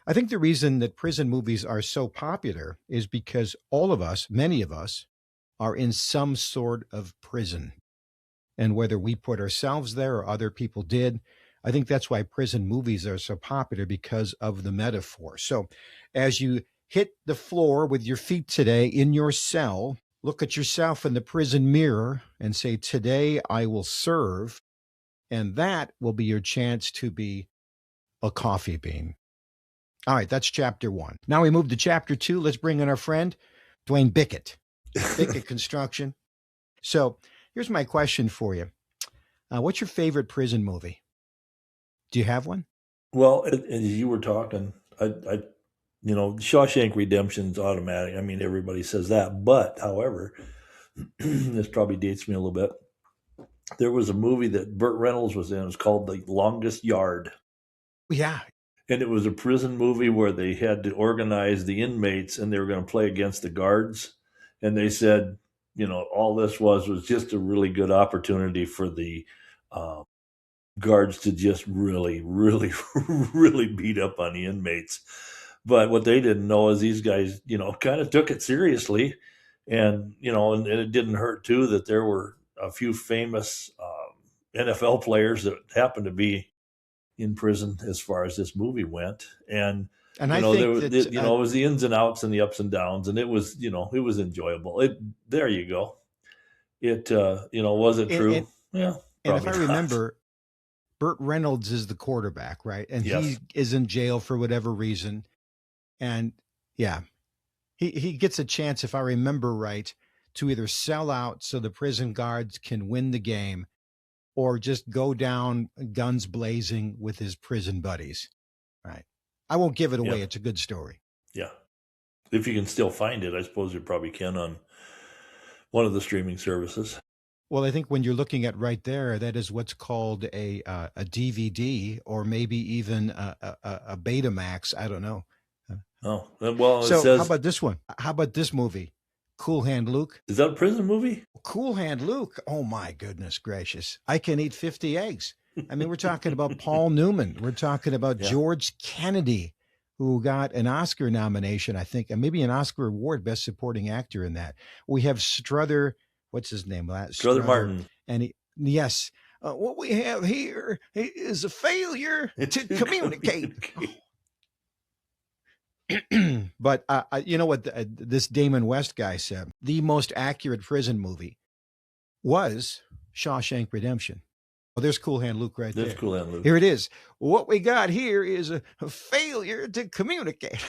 I think the reason that prison movies are so popular is because all of us, many of us, are in some sort of prison. And whether we put ourselves there or other people did, I think that's why prison movies are so popular because of the metaphor. So as you hit the floor with your feet today in your cell, look at yourself in the prison mirror and say, "Today I will serve." And that will be your chance to be a coffee bean. All right, that's chapter one. Now we move to chapter two. Let's bring in our friend, Dwayne Bickett, Bickett Construction. So here's my question for you. What's your favorite prison movie? Do you have one? Well, as you were talking, Shawshank Redemption's automatic. I mean, everybody says that. But, however, this probably dates me a little bit. There was a movie that Burt Reynolds was in. It was called The Longest Yard. Yeah. And it was a prison movie where they had to organize the inmates and they were going to play against the guards. And they said, all this was just a really good opportunity for the guards to just really, really, really beat up on the inmates. But what they didn't know is these guys, kind of took it seriously. And, and it didn't hurt, too, that there were a few famous NFL players that happened to be in prison as far as this movie went. And I think that it was the ins and outs and the ups and downs. And it was, it was enjoyable. There you go. It, was it true? Yeah. And if I not. remember, Burt Reynolds is the quarterback, right? And Yes. he is in jail for whatever reason. And yeah, he gets a chance, if I remember right, to either sell out so the prison guards can win the game or just go down guns blazing with his prison buddies. Right. I won't give it away. Yeah. It's a good story. Yeah. If you can still find it, I suppose you probably can on one of the streaming services. Well, I think when you're looking at right there, that is what's called a DVD or maybe even a Betamax. I don't know. Oh, well, So it says, how about this one? How about this movie? Cool Hand Luke. is that a prison movie? Cool Hand Luke. Oh my goodness gracious. I can eat 50 eggs. I mean, we're talking about Paul Newman. We're talking about Yeah. George Kennedy, who got an Oscar nomination, I think, and maybe an Oscar award, Best Supporting Actor in that. We have Struther, what's his name? Struther Martin. And yes, what we have here is a failure to communicate. But you know what this Damon West guy said? The most accurate prison movie was Shawshank Redemption. Oh, there's Cool Hand Luke right there. That's Cool Hand Luke. Here it is. What we got here is a failure to communicate.